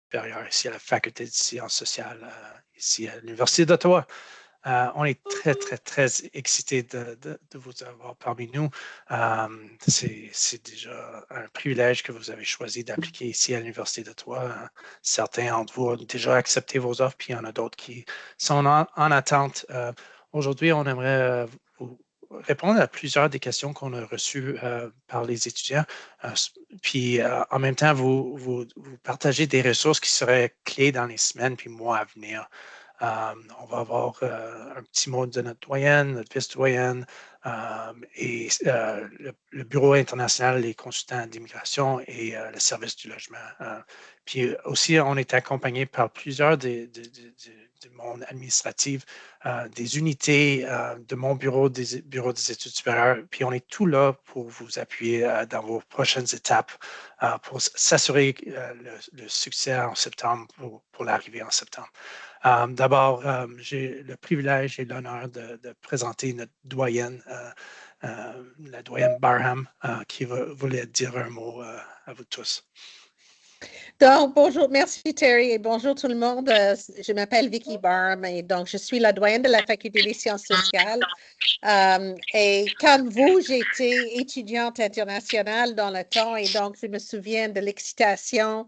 supérieure ici à la Faculté de sciences sociales, ici à l'Université d'Ottawa. On est très, très, très excités de vous avoir parmi nous. C'est déjà un privilège que vous avez choisi d'appliquer ici à l'Université d'Ottawa. Certains d'entre vous ont déjà accepté vos offres, puis il y en a d'autres qui sont en attente. Aujourd'hui, on aimerait vous répondre à plusieurs des questions qu'on a reçues par les étudiants. Puis en même temps, vous partagez des ressources qui seraient clés dans les semaines puis mois à venir. On va avoir un petit mot de notre doyenne, notre vice-doyenne et le Bureau international des consultants d'immigration et le service du logement. Puis aussi, on est accompagné par plusieurs du monde administratif, des unités de mon bureau, des bureaux des études supérieures. Puis on est tout là pour vous appuyer dans vos prochaines étapes pour s'assurer le succès en septembre, pour l'arrivée en septembre. D'abord, j'ai le privilège et l'honneur de présenter notre doyenne, la doyenne Barham, qui voulait dire un mot à vous tous. Donc, bonjour, merci Terry et bonjour tout le monde. Je m'appelle Vicky Barham et donc je suis la doyenne de la Faculté des sciences sociales. Et comme vous, j'étais étudiante internationale dans le temps et donc je me souviens de l'excitation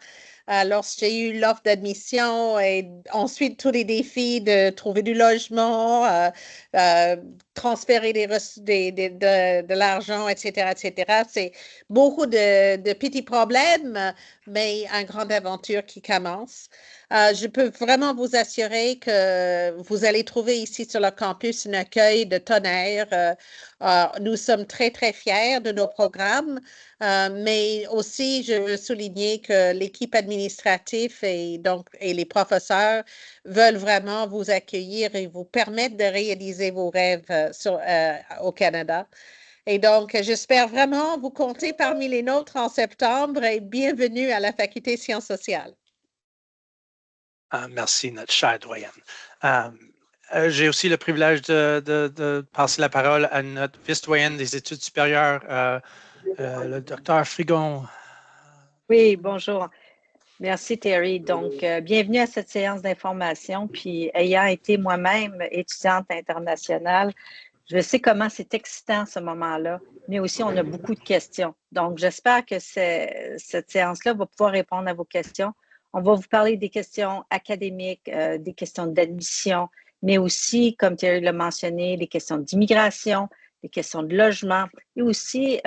lorsque j'ai eu l'offre d'admission et ensuite tous les défis de trouver du logement, transférer de l'argent, etc., etc. C'est beaucoup de petits problèmes, mais une grande aventure qui commence. Je peux vraiment vous assurer que vous allez trouver ici sur le campus un accueil de tonnerre. Nous sommes très, très fiers de nos programmes, mais aussi, je veux souligner que l'équipe administrative et les professeurs veulent vraiment vous accueillir et vous permettre de réaliser vos rêves au Canada. Et donc, j'espère vraiment vous compter parmi les nôtres en septembre et bienvenue à la Faculté des sciences sociales. Merci, notre chère doyenne. J'ai aussi le privilège de passer la parole à notre vice-doyenne des études supérieures, le docteur Frigon. Oui, bonjour. Merci, Terry. Donc, bienvenue à cette séance d'information. Puis, ayant été moi-même étudiante internationale, je sais comment c'est excitant ce moment-là, mais aussi on a beaucoup de questions. Donc, j'espère que cette séance-là va pouvoir répondre à vos questions. On va vous parler des questions académiques, des questions d'admission, mais aussi, comme Terry l'a mentionné, des questions d'immigration, des questions de logement. Et aussi,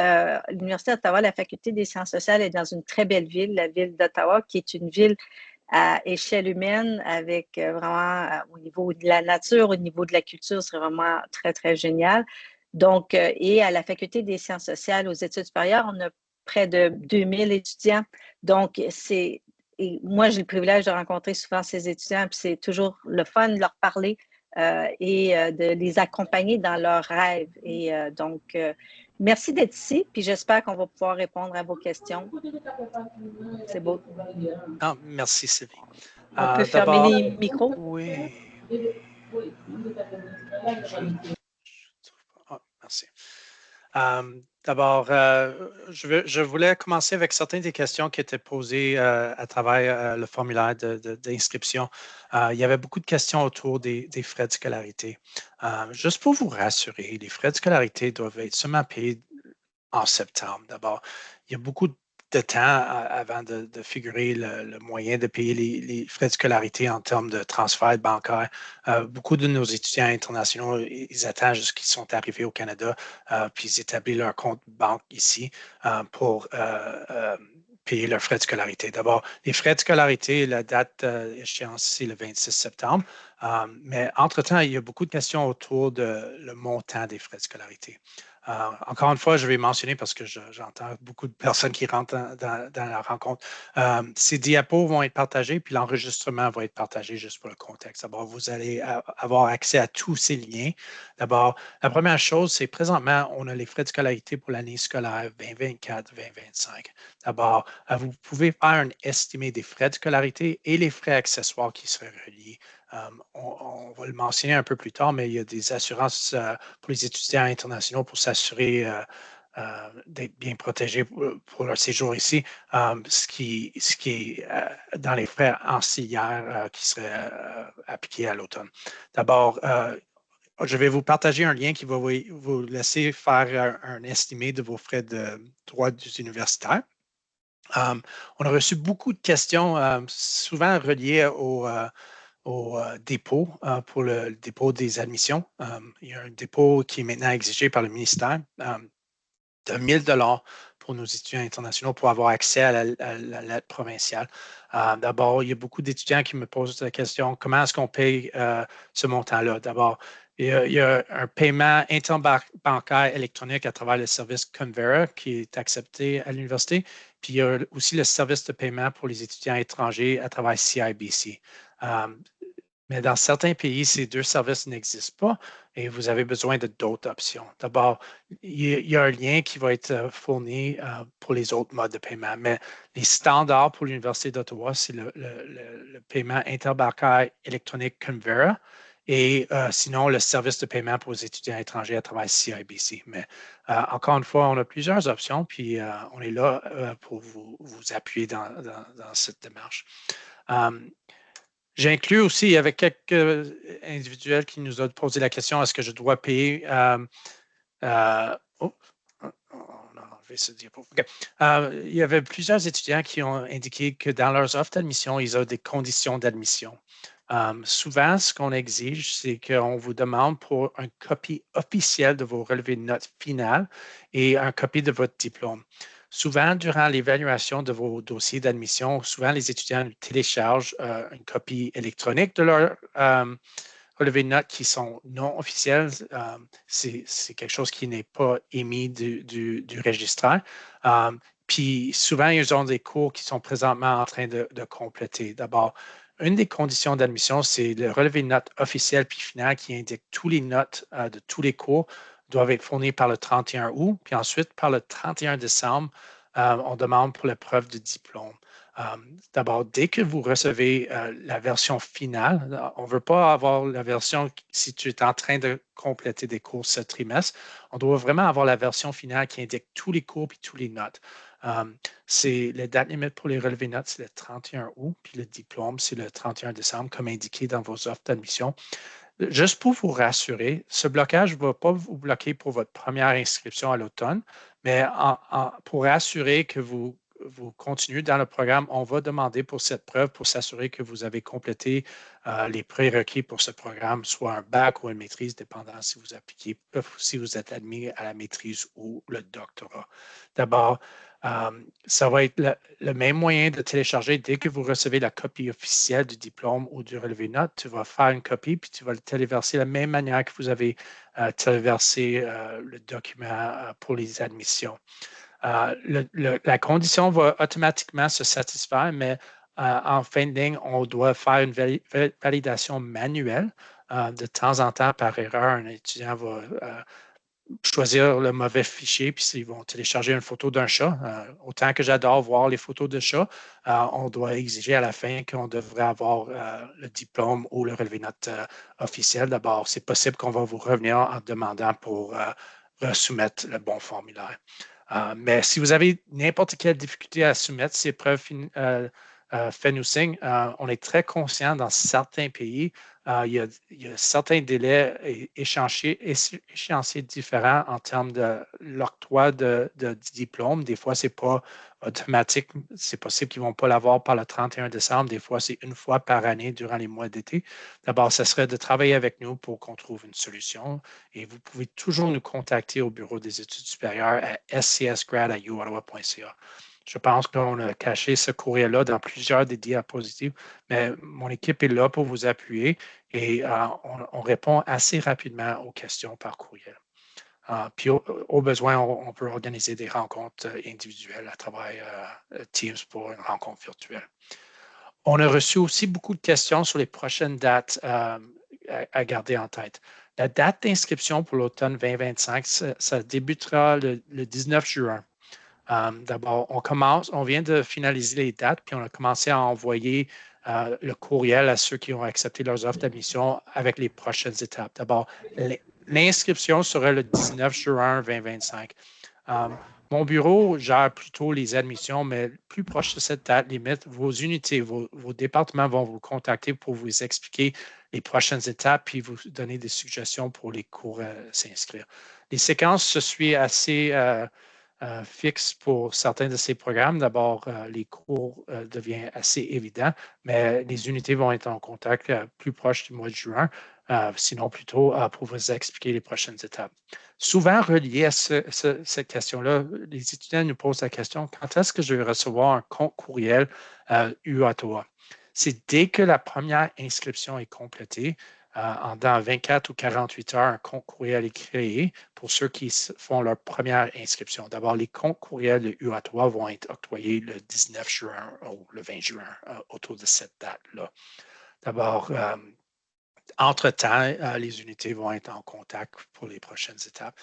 l'Université d'Ottawa, la Faculté des sciences sociales est dans une très belle ville, la ville d'Ottawa, qui est une ville à échelle humaine avec vraiment au niveau de la nature, au niveau de la culture, c'est vraiment très, très génial. Donc, et à la Faculté des sciences sociales aux études supérieures, on a près de 2000 étudiants. Donc, et moi, j'ai le privilège de rencontrer souvent ces étudiants, puis c'est toujours le fun de leur parler et de les accompagner dans leurs rêves. Et donc, merci d'être ici, puis j'espère qu'on va pouvoir répondre à vos questions. C'est beau. Ah, merci, Sylvie. On peut fermer les micros? Oui. Oh, merci. D'abord, je voulais commencer avec certaines des questions qui étaient posées à travers le formulaire d'inscription. Il y avait beaucoup de questions autour des frais de scolarité. Juste pour vous rassurer, les frais de scolarité doivent être seulement payés en septembre. D'abord, il y a beaucoup de temps avant de figurer le moyen de payer les frais de scolarité en termes de transfert bancaire. Beaucoup de nos étudiants internationaux, ils attendent jusqu'ils sont arrivés au Canada, puis ils établissent leur compte banque ici pour payer leurs frais de scolarité. D'abord, les frais de scolarité, la date échéance, c'est le 26 septembre. Mais entre-temps, il y a beaucoup de questions autour de le montant des frais de scolarité. Encore une fois, je vais mentionner parce que j'entends beaucoup de personnes qui rentrent dans la rencontre. Ces diapos vont être partagés, puis l'enregistrement va être partagé juste pour le contexte. D'abord, vous allez avoir accès à tous ces liens. D'abord, la première chose, c'est présentement, on a les frais de scolarité pour l'année scolaire 2024-2025. D'abord, vous pouvez faire un estimé des frais de scolarité et les frais accessoires qui seraient reliés. On va le mentionner un peu plus tard, mais il y a des assurances pour les étudiants internationaux pour s'assurer d'être bien protégés pour leur séjour ici, ce qui est dans les frais ancillaires qui seraient appliqués à l'automne. D'abord, je vais vous partager un lien qui va vous laisser faire un estimé de vos frais de droits universitaires. On a reçu beaucoup de questions, souvent reliées au dépôt pour le dépôt des admissions. Il y a un dépôt qui est maintenant exigé par le ministère de 1 000 $ pour nos étudiants internationaux pour avoir accès à la lettre provinciale. D'abord, il y a beaucoup d'étudiants qui me posent la question, comment est-ce qu'on paye ce montant-là? D'abord, il y a un paiement interbancaire électronique à travers le service Convera qui est accepté à l'université. Puis il y a aussi le service de paiement pour les étudiants étrangers à travers CIBC. Mais dans certains pays, ces deux services n'existent pas et vous avez besoin de d'autres options. D'abord, il y a un lien qui va être fourni pour les autres modes de paiement, mais les standards pour l'Université d'Ottawa, c'est le paiement interbancaire électronique Convera et sinon le service de paiement pour les étudiants étrangers à travers CIBC. Mais encore une fois, on a plusieurs options, puis on est là pour vous appuyer dans cette démarche. J'inclus aussi avec quelques individuels qui nous ont posé la question, est-ce que je dois payer? On a enlevé ce diapo. Okay. Il y avait plusieurs étudiants qui ont indiqué que dans leurs offres d'admission, ils ont des conditions d'admission. Souvent, ce qu'on exige, c'est qu'on vous demande pour une copie officielle de vos relevés de notes finales et une copie de votre diplôme. Souvent, durant l'évaluation de vos dossiers d'admission, souvent les étudiants téléchargent une copie électronique de leur relevés de notes qui sont non officiels. C'est quelque chose qui n'est pas émis du registraire. Puis souvent, ils ont des cours qui sont présentement en train de compléter. D'abord, une des conditions d'admission, c'est le relevé de notes officiel puis final qui indique tous les notes de tous les cours doivent être fournis par le 31 août. Puis ensuite, par le 31 décembre, on demande pour l'épreuve de diplôme. D'abord, dès que vous recevez la version finale, on ne veut pas avoir la version si tu es en train de compléter des cours ce trimestre. On doit vraiment avoir la version finale qui indique tous les cours et tous les notes. C'est la date limite pour les relevés de notes, c'est le 31 août, puis le diplôme, c'est le 31 décembre, comme indiqué dans vos offres d'admission. Juste pour vous rassurer, ce blocage ne va pas vous bloquer pour votre première inscription à l'automne, mais pour assurer que vous continuez dans le programme, on va demander pour cette preuve pour s'assurer que vous avez complété les prérequis pour ce programme, soit un bac ou une maîtrise, dépendant si vous appliquez, si vous êtes admis à la maîtrise ou le doctorat. D'abord, ça va être le même moyen de télécharger dès que vous recevez la copie officielle du diplôme ou du relevé de notes. Tu vas faire une copie puis tu vas le téléverser de la même manière que vous avez téléversé le document pour les admissions. La condition va automatiquement se satisfaire, mais en fin de ligne, on doit faire une validation manuelle. De temps en temps, par erreur, un étudiant va choisir le mauvais fichier, puis ils vont télécharger une photo d'un chat. Autant que j'adore voir les photos de chats, on doit exiger à la fin qu'on devrait avoir le diplôme ou le relevé de notes officiel. D'abord, c'est possible qu'on va vous revenir en demandant pour soumettre le bon formulaire. Mais si vous avez n'importe quelle difficulté à soumettre ces preuves, faites-nous signe. On est très conscient dans certains pays, il y a certains délais échéanciers différents en termes de l'octroi de diplôme. Des fois, ce n'est pas automatique. C'est possible qu'ils ne vont pas l'avoir par le 31 décembre. Des fois, c'est une fois par année durant les mois d'été. D'abord, ce serait de travailler avec nous pour qu'on trouve une solution. Et vous pouvez toujours nous contacter au Bureau des études supérieures à scsgrad@uottawa.ca. Je pense qu'on a caché ce courriel-là dans plusieurs des diapositives, mais mon équipe est là pour vous appuyer et on répond assez rapidement aux questions par courriel. Puis au besoin, on peut organiser des rencontres individuelles à travers Teams pour une rencontre virtuelle. On a reçu aussi beaucoup de questions sur les prochaines dates à garder en tête. La date d'inscription pour l'automne 2025, ça débutera le 19 juin. D'abord, on vient de finaliser les dates, puis on a commencé à envoyer le courriel à ceux qui ont accepté leurs offres d'admission avec les prochaines étapes. D'abord, l'inscription sera le 19 juin 2025. Mon bureau gère plutôt les admissions, mais plus proche de cette date limite, vos unités, vos départements vont vous contacter pour vous expliquer les prochaines étapes puis vous donner des suggestions pour les cours à s'inscrire. Les séquences se suivent assez fixes pour certains de ces programmes. D'abord, les cours deviennent assez évidents, mais les unités vont être en contact plus proche du mois de juin, sinon plutôt pour vous expliquer les prochaines étapes. Souvent relié à cette question-là, les étudiants nous posent la question, quand est-ce que je vais recevoir un compte courriel UOttawa? C'est dès que la première inscription est complétée, dans 24 ou 48 heures, un compte courriel est créé pour ceux qui font leur première inscription. D'abord, les comptes courriels de UOttawa vont être octroyés le 19 juin ou le 20 juin, autour de cette date-là. D'abord, entre-temps, les unités vont être en contact pour les prochaines étapes.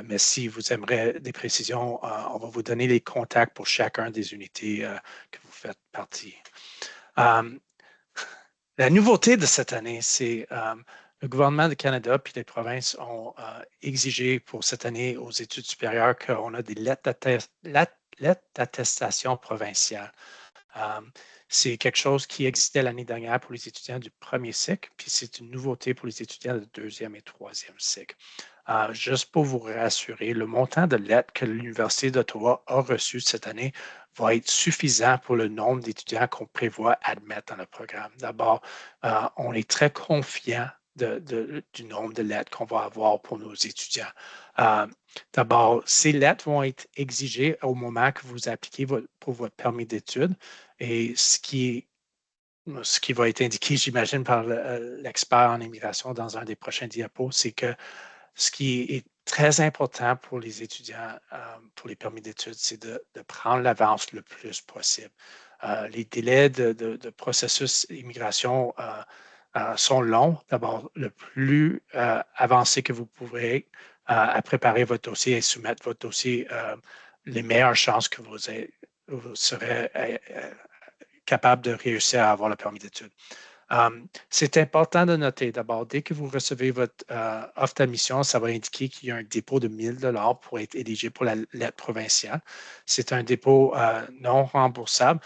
Mais si vous aimeriez des précisions, on va vous donner les contacts pour chacun des unités que vous faites partie. La nouveauté de cette année, c'est le gouvernement du Canada puis les provinces ont exigé pour cette année aux études supérieures qu'on a des lettres d'attestation provinciales. C'est quelque chose qui existait l'année dernière pour les étudiants du premier cycle, puis c'est une nouveauté pour les étudiants de deuxième et troisième cycle. Juste pour vous rassurer, le montant de lettres que l'Université d'Ottawa a reçu cette année va être suffisant pour le nombre d'étudiants qu'on prévoit admettre dans le programme. D'abord, on est très confiant du nombre de lettres qu'on va avoir pour nos étudiants. D'abord, ces lettres vont être exigées au moment que vous appliquez pour votre permis d'études et ce qui va être indiqué, j'imagine, par l'expert en immigration dans un des prochains diapos, c'est que ce qui est très important pour les étudiants, pour les permis d'études, c'est de prendre l'avance le plus possible. Les délais de processus immigration sont longs. D'abord, le plus avancé que vous pourrez à préparer votre dossier et soumettre votre dossier, les meilleures chances que vous serez capable de réussir à avoir le permis d'études. C'est important de noter d'abord, dès que vous recevez votre offre d'admission, ça va indiquer qu'il y a un dépôt de 1 000 $ pour être éligible pour la lettre provinciale. C'est un dépôt non remboursable.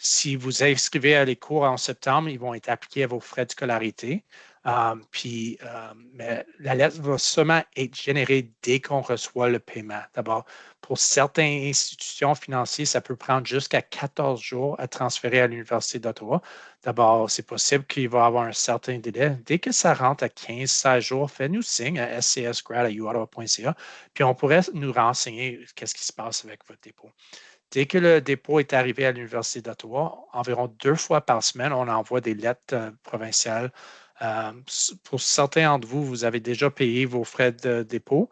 Si vous inscrivez à les cours en septembre, ils vont être appliqués à vos frais de scolarité. Mais la lettre va seulement être générée dès qu'on reçoit le paiement. D'abord, pour certaines institutions financières, ça peut prendre jusqu'à 14 jours à transférer à l'Université d'Ottawa. D'abord, c'est possible qu'il va y avoir un certain délai. Dès que ça rentre à 15-16 jours, faites-nous signe à scsgrad@uottawa.ca, puis on pourrait nous renseigner qu'est-ce qui se passe avec votre dépôt. Dès que le dépôt est arrivé à l'Université d'Ottawa, environ 2 fois par semaine, on envoie des lettres provinciales. Pour certains d'entre vous, vous avez déjà payé vos frais de dépôt,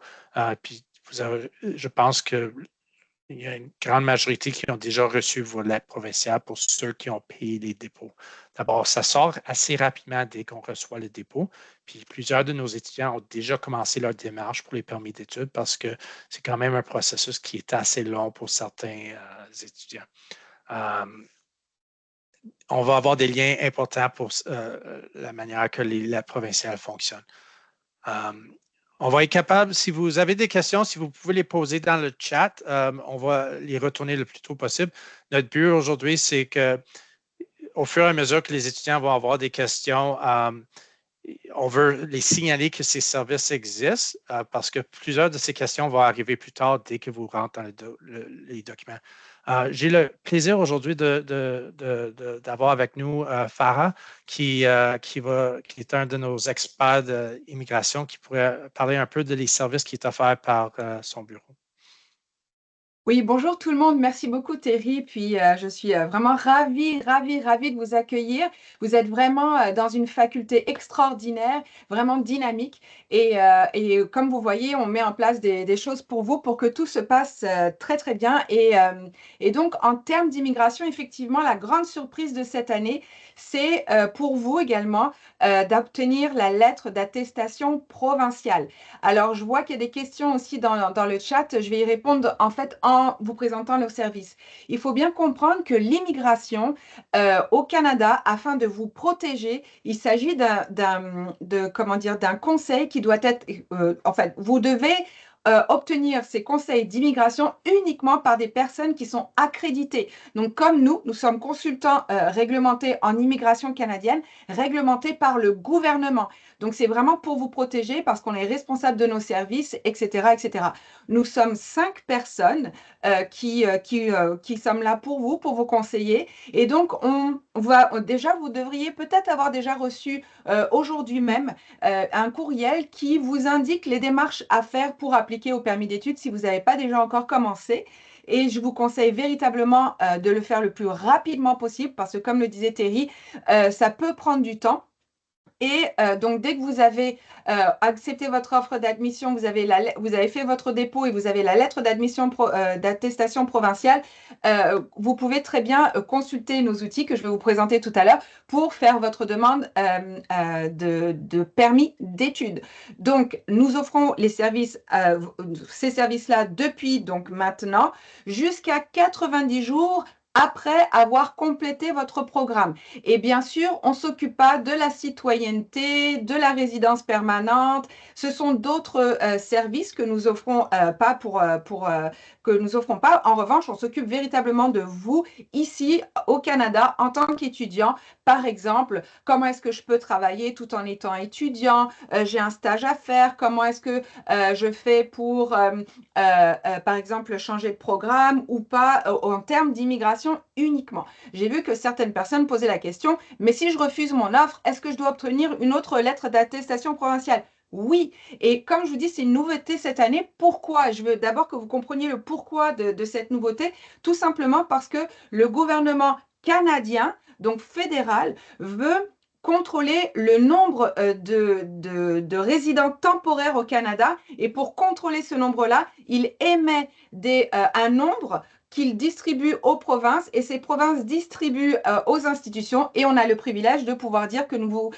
puis je pense qu'il y a une grande majorité qui ont déjà reçu vos lettres provinciales pour ceux qui ont payé les dépôts. D'abord, ça sort assez rapidement dès qu'on reçoit le dépôt, puis plusieurs de nos étudiants ont déjà commencé leur démarche pour les permis d'études parce que c'est quand même un processus qui est assez long pour certains étudiants. On va avoir des liens importants pour la manière que les lettres provinciales fonctionnent. On va être capable, si vous avez des questions, si vous pouvez les poser dans le chat, on va les retourner le plus tôt possible. Notre but aujourd'hui, c'est qu'au fur et à mesure que les étudiants vont avoir des questions, on veut les signaler que ces services existent parce que plusieurs de ces questions vont arriver plus tard dès que vous rentrez dans les documents. J'ai le plaisir aujourd'hui d'avoir avec nous Farah, qui est un de nos experts d'immigration, qui pourrait parler un peu des services qui est offert par son bureau. Oui, bonjour tout le monde. Merci beaucoup Terry. Puis je suis vraiment ravie de vous accueillir. Vous êtes vraiment dans une faculté extraordinaire, vraiment dynamique. Et comme vous voyez, on met en place des choses pour vous pour que tout se passe très très bien. Et donc en termes d'immigration, effectivement, la grande surprise de cette année, c'est pour vous également d'obtenir la lettre d'attestation provinciale. Alors je vois qu'il y a des questions aussi dans le chat. Je vais y répondre en fait en vous présentant nos services. Il faut bien comprendre que l'immigration au Canada, afin de vous protéger, il s'agit d'un conseil qui doit être, en fait, vous devez obtenir ces conseils d'immigration uniquement par des personnes qui sont accréditées. Donc, comme nous sommes consultants réglementés en immigration canadienne, réglementés par le gouvernement. Donc, c'est vraiment pour vous protéger parce qu'on est responsable de nos services, etc., etc. Nous sommes 5 personnes qui sommes là pour vous conseiller. Et donc, déjà, vous devriez peut-être avoir déjà reçu aujourd'hui même un courriel qui vous indique les démarches à faire pour appliquer au permis d'études si vous n'avez pas déjà encore commencé. Et je vous conseille véritablement de le faire le plus rapidement possible parce que, comme le disait Terry, ça peut prendre du temps. Et donc, dès que vous avez accepté votre offre d'admission, vous avez fait votre dépôt et vous avez la lettre d'admission, d'attestation provinciale, vous pouvez très bien consulter nos outils que je vais vous présenter tout à l'heure pour faire votre demande de permis d'études. Donc, nous offrons les services, ces services-là depuis donc maintenant jusqu'à 90 jours après avoir complété votre programme. Et bien sûr, on ne s'occupe pas de la citoyenneté, de la résidence permanente. Ce sont d'autres services que nous offrons que nous offrons pas. En revanche, on s'occupe véritablement de vous ici au Canada en tant qu'étudiant. Par exemple, comment est-ce que je peux travailler tout en étant étudiant? J'ai un stage à faire. Comment est-ce que je fais pour, par exemple, changer de programme ou pas en termes d'immigration uniquement? J'ai vu que certaines personnes posaient la question, mais si je refuse mon offre, est-ce que je dois obtenir une autre lettre d'attestation provinciale? Oui, et comme je vous dis, c'est une nouveauté cette année. Pourquoi? Je veux d'abord que vous compreniez le pourquoi de cette nouveauté. Tout simplement parce que le gouvernement canadien, donc fédéral, veut contrôler le nombre de résidents temporaires au Canada. Et pour contrôler ce nombre-là, il émet un nombre qu'il distribue aux provinces et ces provinces distribuent aux institutions et on a le privilège de pouvoir dire que nous vous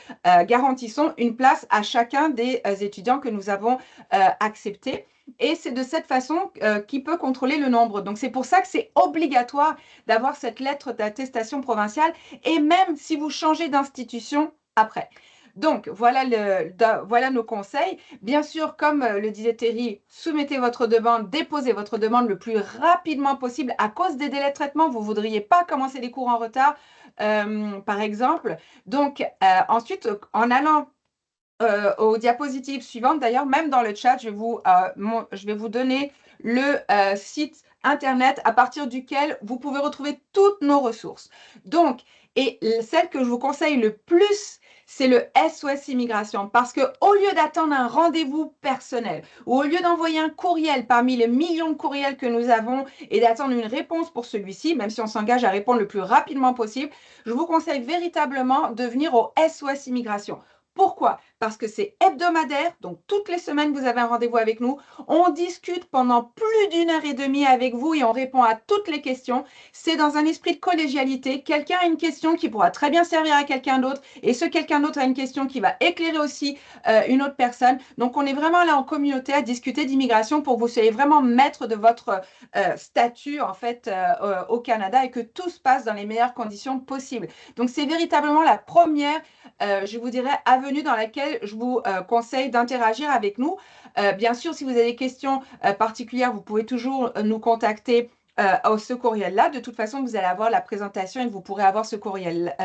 garantissons une place à chacun des étudiants que nous avons acceptés. Et c'est de cette façon qu'il peut contrôler le nombre. Donc, c'est pour ça que c'est obligatoire d'avoir cette lettre d'attestation provinciale et même si vous changez d'institution après. Donc, voilà nos conseils. Bien sûr, comme le disait Terry, soumettez votre demande, déposez votre demande le plus rapidement possible. À cause des délais de traitement, vous ne voudriez pas commencer les cours en retard, par exemple. Donc, ensuite, en allant aux diapositives suivantes, d'ailleurs, même dans le chat, je vais vous donner le site Internet à partir duquel vous pouvez retrouver toutes nos ressources. Donc, et celle que je vous conseille le plus, c'est le SOS Immigration. Parce qu'au lieu d'attendre un rendez-vous personnel ou au lieu d'envoyer un courriel parmi les millions de courriels que nous avons et d'attendre une réponse pour celui-ci, même si on s'engage à répondre le plus rapidement possible, je vous conseille véritablement de venir au SOS Immigration. Pourquoi? Parce que c'est hebdomadaire, donc toutes les semaines, vous avez un rendez-vous avec nous. On discute pendant plus d'1 heure et demie avec vous et on répond à toutes les questions. C'est dans un esprit de collégialité. Quelqu'un a une question qui pourra très bien servir à quelqu'un d'autre et ce quelqu'un d'autre a une question qui va éclairer aussi une autre personne. Donc, on est vraiment là en communauté à discuter d'immigration pour que vous soyez vraiment maître de votre statut en fait au Canada et que tout se passe dans les meilleures conditions possibles. Donc, c'est véritablement la première, je vous dirais, avenue dans laquelle je vous conseille d'interagir avec nous. Bien sûr, si vous avez des questions particulières, vous pouvez toujours nous contacter ce courriel-là. De toute façon, vous allez avoir la présentation et vous pourrez avoir ce courriel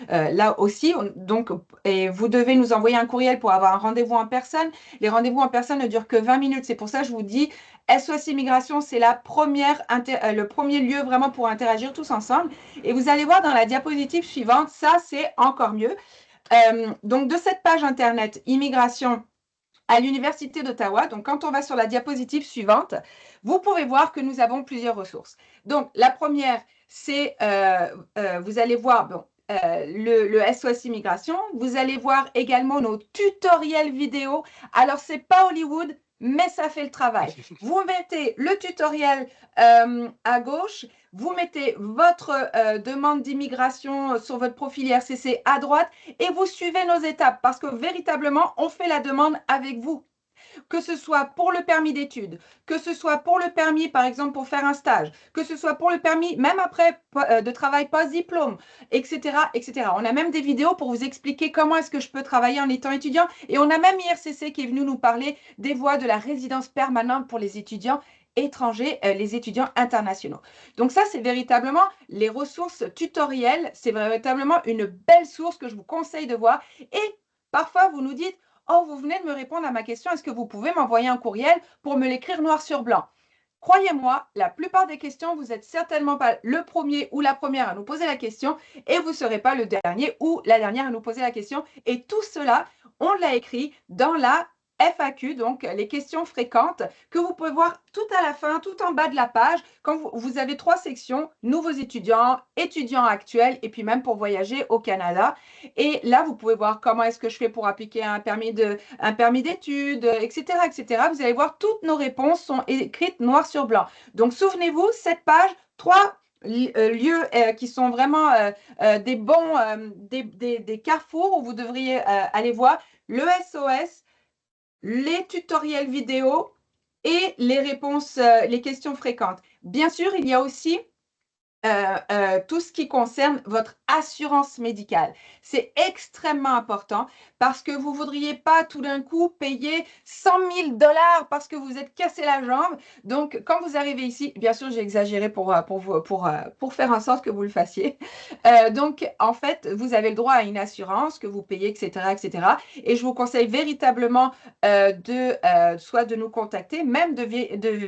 là aussi. Donc, et vous devez nous envoyer un courriel pour avoir un rendez-vous en personne. Les rendez-vous en personne ne durent que 20 minutes. C'est pour ça que je vous dis, SOS Immigration, c'est le premier lieu vraiment pour interagir tous ensemble. Et vous allez voir dans la diapositive suivante, ça, c'est encore mieux. Donc, de cette page Internet Immigration à l'Université d'Ottawa, donc quand on va sur la diapositive suivante, vous pouvez voir que nous avons plusieurs ressources. Donc, la première, c'est, vous allez voir le SOS Immigration. Vous allez voir également nos tutoriels vidéo. Alors, ce n'est pas Hollywood, mais ça fait le travail. Vous mettez le tutoriel à gauche, vous mettez votre demande d'immigration sur votre profil IRCC à droite et vous suivez nos étapes parce que véritablement, on fait la demande avec vous. que ce soit pour le permis d'études, que ce soit pour le permis, par exemple, pour faire un stage, que ce soit pour le permis, même après de travail post-diplôme, etc., etc. On a même des vidéos pour vous expliquer comment est-ce que je peux travailler en étant étudiant. Et on a même IRCC qui est venu nous parler des voies de la résidence permanente pour les étudiants étrangers, les étudiants internationaux. Donc ça, c'est véritablement les ressources tutorielles. C'est véritablement une belle source que je vous conseille de voir. Et parfois, vous nous dites, oh, vous venez de me répondre à ma question, est-ce que vous pouvez m'envoyer un courriel pour me l'écrire noir sur blanc? Croyez-moi, la plupart des questions, vous n'êtes certainement pas le premier ou la première à nous poser la question et vous ne serez pas le dernier ou la dernière à nous poser la question. Et tout cela, on l'a écrit dans la FAQ, donc les questions fréquentes, que vous pouvez voir tout à la fin, tout en bas de la page, quand vous avez 3 sections, nouveaux étudiants, étudiants actuels, et puis même pour voyager au Canada. Et là, vous pouvez voir comment est-ce que je fais pour appliquer un permis d'études, etc., etc. Vous allez voir, toutes nos réponses sont écrites noir sur blanc. Donc, souvenez-vous, cette page, 3 lieux qui sont vraiment des bons, des carrefours où vous devriez aller voir le SOS, les tutoriels vidéo et les réponses, les questions fréquentes. Bien sûr, il y a aussi tout ce qui concerne votre assurance médicale. C'est extrêmement important parce que vous ne voudriez pas tout d'un coup payer 100 000 $ parce que vous êtes cassé la jambe. Donc, quand vous arrivez ici, bien sûr, j'ai exagéré pour faire en sorte que vous le fassiez. Donc, en fait, vous avez le droit à une assurance que vous payez, etc., etc. Et je vous conseille véritablement soit de nous contacter, même de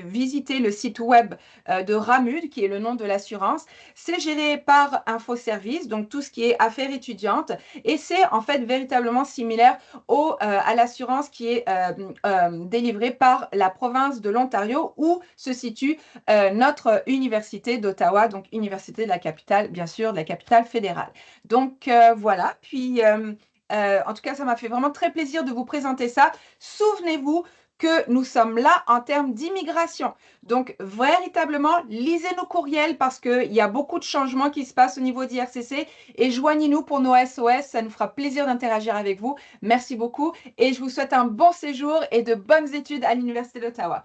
visiter le site web de RAMUD, qui est le nom de l'assurance. C'est géré par InfoService, donc tout ce qui est affaires étudiantes, et c'est en fait véritablement similaire à l'assurance qui est délivrée par la province de l'Ontario où se situe notre université d'Ottawa, donc université de la capitale, bien sûr, de la capitale fédérale. Donc voilà, puis en tout cas, ça m'a fait vraiment très plaisir de vous présenter ça. Souvenez-vous que nous sommes là en termes d'immigration. Donc, véritablement, lisez nos courriels parce qu'il y a beaucoup de changements qui se passent au niveau d'IRCC et joignez-nous pour nos SOS. Ça nous fera plaisir d'interagir avec vous. Merci beaucoup et je vous souhaite un bon séjour et de bonnes études à l'Université d'Ottawa.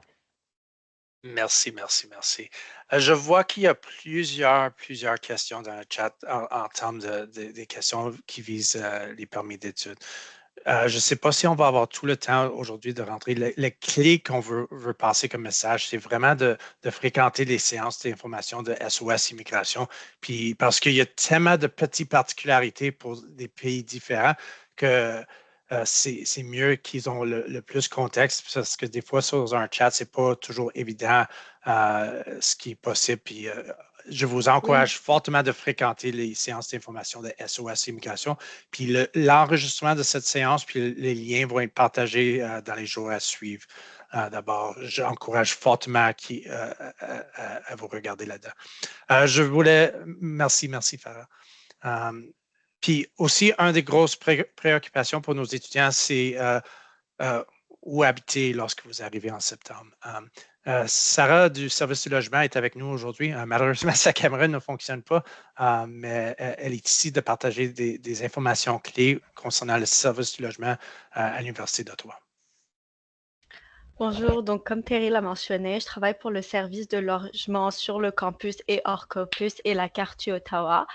Merci, merci, merci. Je vois qu'il y a plusieurs questions dans le chat en termes des questions qui visent les permis d'études. Je ne sais pas si on va avoir tout le temps aujourd'hui de rentrer. Les clés qu'on veut passer comme message, c'est vraiment de fréquenter les séances d'information de SOS Immigration. Puis parce qu'il y a tellement de petites particularités pour des pays différents que c'est mieux qu'ils ont le plus contexte parce que des fois, sur un chat, ce n'est pas toujours évident ce qui est possible. Puis je vous encourage fortement de fréquenter les séances d'information de SOS Immigration. Puis l'enregistrement de cette séance, puis les liens vont être partagés dans les jours à suivre. D'abord, j'encourage fortement à vous regarder là-dedans. Je voulais... Merci, Farah. Puis aussi, une des grosses préoccupations pour nos étudiants, c'est où habiter lorsque vous arrivez en septembre. Sarah du service du logement est avec nous aujourd'hui. Malheureusement, sa caméra ne fonctionne pas, mais elle est ici de partager des informations clés concernant le service du logement à l'Université d'Ottawa. Bonjour, donc comme Terry l'a mentionné, je travaille pour le service de logement sur le campus et hors campus et la carte Ottawa.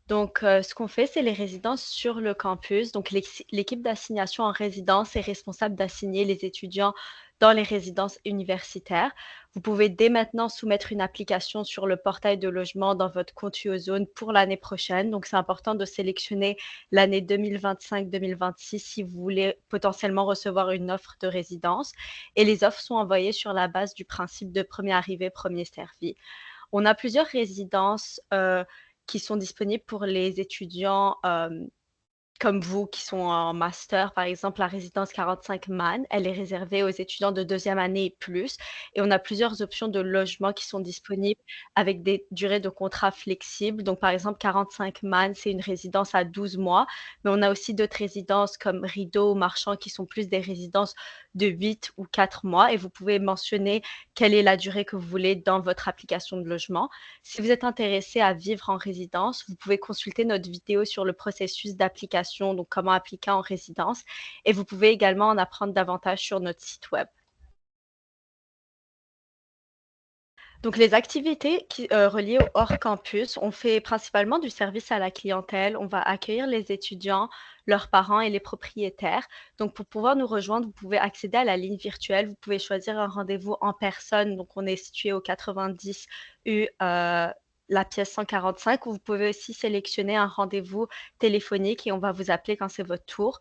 Donc, ce qu'on fait, c'est les résidences sur le campus. Donc, l'équipe d'assignation en résidence est responsable d'assigner les étudiants dans les résidences universitaires. Vous pouvez dès maintenant soumettre une application sur le portail de logement dans votre compte UOZone pour l'année prochaine. Donc, c'est important de sélectionner l'année 2025-2026 si vous voulez potentiellement recevoir une offre de résidence. Et les offres sont envoyées sur la base du principe de premier arrivé, premier servi. On a plusieurs résidences qui sont disponibles pour les étudiants comme vous qui sont en master. Par exemple, la résidence 45 Man, elle est réservée aux étudiants de deuxième année et plus. Et on a plusieurs options de logement qui sont disponibles avec des durées de contrat flexibles. Donc, par exemple, 45 Man, c'est une résidence à 12 mois. Mais on a aussi d'autres résidences comme Rideau ou Marchand qui sont plus des résidences de 8 ou 4 mois et vous pouvez mentionner quelle est la durée que vous voulez dans votre application de logement. Si vous êtes intéressé à vivre en résidence, vous pouvez consulter notre vidéo sur le processus d'application, donc comment appliquer en résidence, et vous pouvez également en apprendre davantage sur notre site web. Donc les activités reliées au hors campus, on fait principalement du service à la clientèle. On va accueillir les étudiants, leurs parents et les propriétaires. Donc pour pouvoir nous rejoindre, vous pouvez accéder à la ligne virtuelle. Vous pouvez choisir un rendez-vous en personne. Donc on est situé au 90 U, la pièce 145, où vous pouvez aussi sélectionner un rendez-vous téléphonique et on va vous appeler quand c'est votre tour.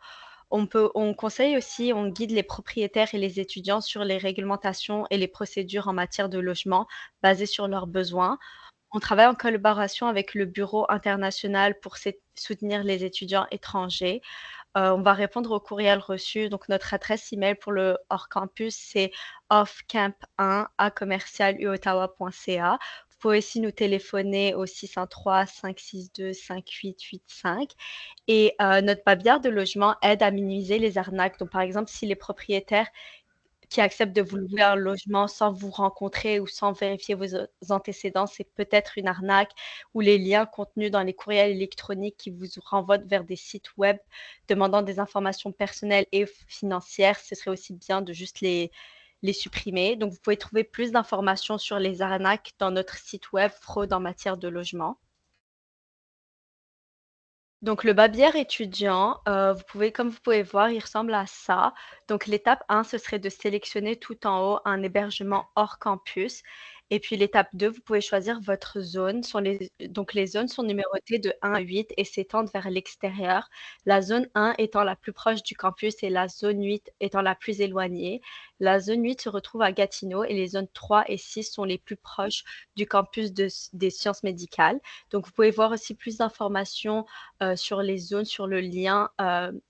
On conseille aussi, on guide les propriétaires et les étudiants sur les réglementations et les procédures en matière de logement basées sur leurs besoins. On travaille en collaboration avec le Bureau international pour soutenir les étudiants étrangers. On va répondre aux courriels reçus. Donc, notre adresse email pour le hors campus, c'est offcamp1@commercialuottawa.ca. Vous pouvez aussi nous téléphoner au 613-562-5885. Et notre babière de logement aide à minimiser les arnaques. Donc, par exemple, si les propriétaires qui acceptent de vous louer un logement sans vous rencontrer ou sans vérifier vos antécédents, c'est peut-être une arnaque, ou les liens contenus dans les courriels électroniques qui vous renvoient vers des sites web demandant des informations personnelles et financières, ce serait aussi bien de juste les supprimer. Donc, vous pouvez trouver plus d'informations sur les arnaques dans notre site web Fraude en matière de logement. Donc le babière étudiant, comme vous pouvez voir, il ressemble à ça. Donc l'étape 1, ce serait de sélectionner tout en haut un hébergement hors campus. Et puis l'étape 2, vous pouvez choisir votre zone. Donc les zones sont numérotées de 1 à 8 et s'étendent vers l'extérieur. La zone 1 étant la plus proche du campus et la zone 8 étant la plus éloignée. La zone 8 se retrouve à Gatineau et les zones 3 et 6 sont les plus proches du campus des sciences médicales. Donc vous pouvez voir aussi plus d'informations sur les zones, sur le lien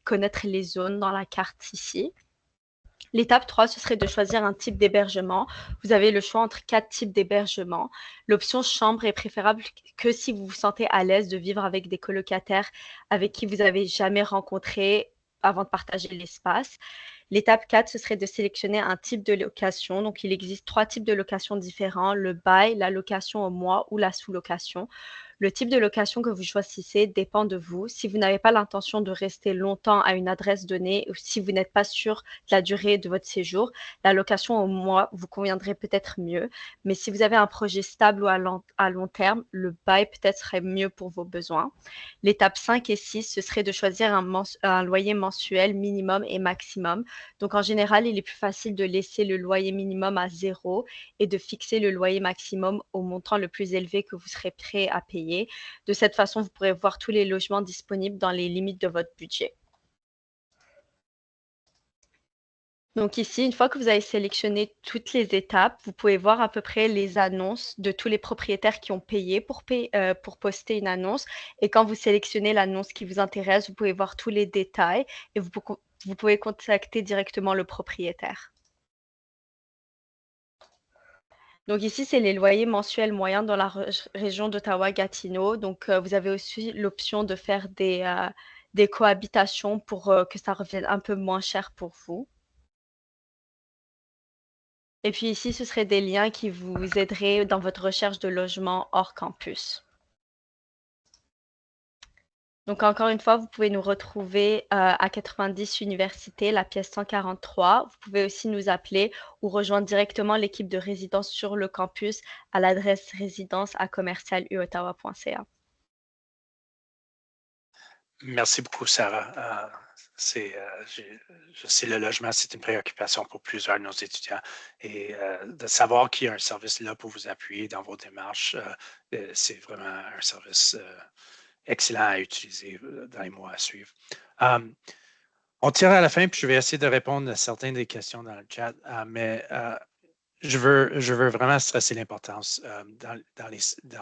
connaître les zones dans la carte ici. L'étape 3, ce serait de choisir un type d'hébergement. Vous avez le choix entre 4 types d'hébergement. L'option chambre est préférable que si vous vous sentez à l'aise de vivre avec des colocataires avec qui vous n'avez jamais rencontré avant de partager l'espace. L'étape 4, ce serait de sélectionner un type de location. Donc, il existe 3 types de location différents, le bail, la location au mois ou la sous-location. Le type de location que vous choisissez dépend de vous. Si vous n'avez pas l'intention de rester longtemps à une adresse donnée ou si vous n'êtes pas sûr de la durée de votre séjour, la location au mois vous conviendrait peut-être mieux. Mais si vous avez un projet stable ou à long terme, le bail peut-être serait mieux pour vos besoins. L'étape 5 et 6, ce serait de choisir un loyer mensuel minimum et maximum. Donc, en général, il est plus facile de laisser le loyer minimum à 0 et de fixer le loyer maximum au montant le plus élevé que vous serez prêt à payer. De cette façon, vous pourrez voir tous les logements disponibles dans les limites de votre budget. Donc ici, une fois que vous avez sélectionné toutes les étapes, vous pouvez voir à peu près les annonces de tous les propriétaires qui ont payé pour poster une annonce. Et quand vous sélectionnez l'annonce qui vous intéresse, vous pouvez voir tous les détails et vous pouvez contacter directement le propriétaire. Donc ici, c'est les loyers mensuels moyens dans la région d'Ottawa-Gatineau. Donc vous avez aussi l'option de faire des cohabitations pour que ça revienne un peu moins cher pour vous. Et puis ici, ce seraient des liens qui vous aideraient dans votre recherche de logement hors campus. Donc encore une fois, vous pouvez nous retrouver à 90 Université, la pièce 143. Vous pouvez aussi nous appeler ou rejoindre directement l'équipe de résidence sur le campus à l'adresse résidence@commercialuottawa.ca. Merci beaucoup, Sarah. Je sais le logement, c'est une préoccupation pour plusieurs de nos étudiants. Et de savoir qu'il y a un service là pour vous appuyer dans vos démarches, c'est vraiment un service excellent à utiliser dans les mois à suivre. On tire à la fin, puis je vais essayer de répondre à certaines des questions dans le chat, mais je veux vraiment stresser l'importance. Dans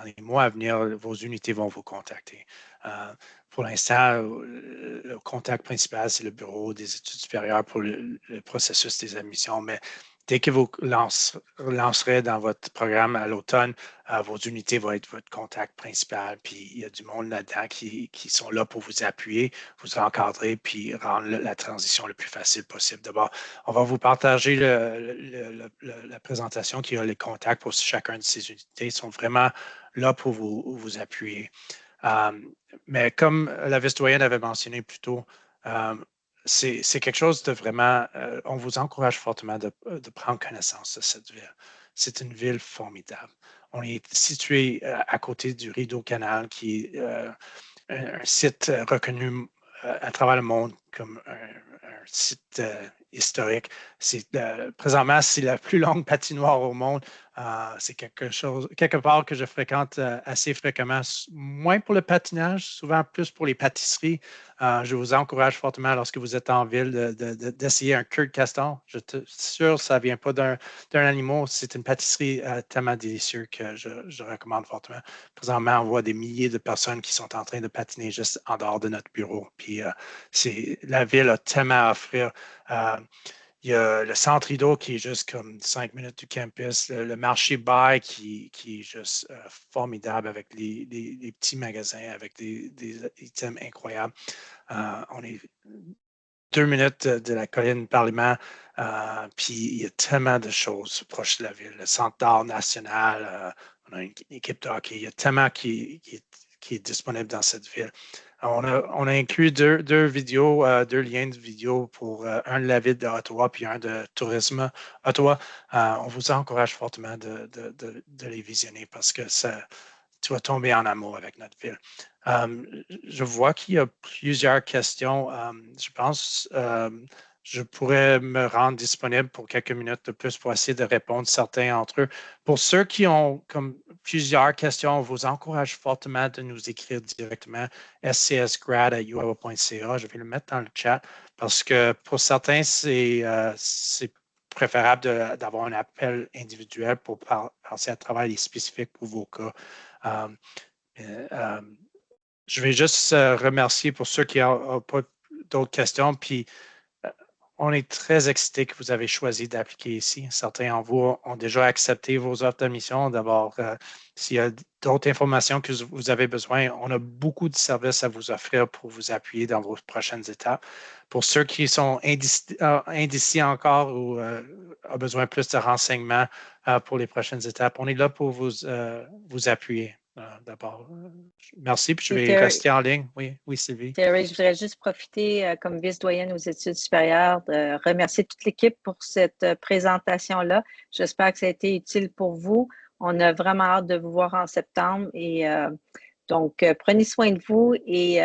les mois à venir, vos unités vont vous contacter. Pour l'instant, le contact principal, c'est le bureau des études supérieures pour le processus des admissions, mais dès que vous lancerez dans votre programme à l'automne, vos unités vont être votre contact principal. Puis il y a du monde là-dedans qui sont là pour vous appuyer, vous encadrer, puis rendre la transition le plus facile possible. D'abord, on va vous partager la présentation qui a les contacts pour chacun de ces unités. Ils sont vraiment là pour vous appuyer. Mais comme la vice-doyenne avait mentionné plus tôt, c'est quelque chose de vraiment, on vous encourage fortement de prendre connaissance de cette ville. C'est une ville formidable. On est situé à côté du Rideau-Canal, qui est un site reconnu à travers le monde comme un site historique. Présentement, c'est la plus longue patinoire au monde. C'est quelque part que je fréquente assez fréquemment, moins pour le patinage, souvent plus pour les pâtisseries. Je vous encourage fortement, lorsque vous êtes en ville, d'essayer un queue de castor. Je suis sûr que ça ne vient pas d'un animal. C'est une pâtisserie tellement délicieuse que je recommande fortement. Présentement, on voit des milliers de personnes qui sont en train de patiner juste en dehors de notre bureau. Puis la ville a tellement à offrir. Il y a le centre Rideau qui est juste comme 5 minutes du campus, le marché Bail qui est juste formidable avec les petits magasins, avec des items incroyables. On est 2 minutes de la colline Parlement, puis il y a tellement de choses proches de la ville. Le Centre d'art national, on a une équipe de hockey, il y a tellement qui est disponible dans cette ville. On a inclus deux vidéos, 2 liens de vidéos pour un de la ville d'Ottawa puis un de Tourisme Ottawa. On vous encourage fortement de les visionner parce que tu vas tomber en amour avec notre ville. Je vois qu'il y a plusieurs questions. Je pense je pourrais me rendre disponible pour quelques minutes de plus pour essayer de répondre à certains d'entre eux. Pour ceux qui ont comme plusieurs questions, on vous encourage fortement de nous écrire directement scsgrad@uowa.ca. Je vais le mettre dans le chat parce que pour certains, c'est préférable d'avoir un appel individuel pour passer à travers les spécifiques pour vos cas. Je vais juste remercier pour ceux qui n'ont pas d'autres questions. Puis, on est très excités que vous avez choisi d'appliquer ici. Certains en vous ont déjà accepté vos offres d'admission. D'abord, s'il y a d'autres informations que vous avez besoin, on a beaucoup de services à vous offrir pour vous appuyer dans vos prochaines étapes. Pour ceux qui sont indécis encore ou ont besoin de plus de renseignements pour les prochaines étapes, on est là pour vous appuyer. D'abord, merci, puis je vais rester en ligne. Oui, Sylvie. Terry, je voudrais juste profiter, comme vice-doyenne aux études supérieures, de remercier toute l'équipe pour cette présentation-là. J'espère que ça a été utile pour vous. On a vraiment hâte de vous voir en septembre. Et donc, prenez soin de vous et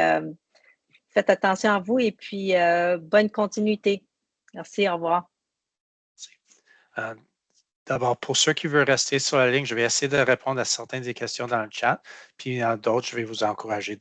faites attention à vous. Et puis, bonne continuité. Merci, au revoir. Merci. D'abord, pour ceux qui veulent rester sur la ligne, je vais essayer de répondre à certaines des questions dans le chat. Puis, d'autres, je vais vous encourager de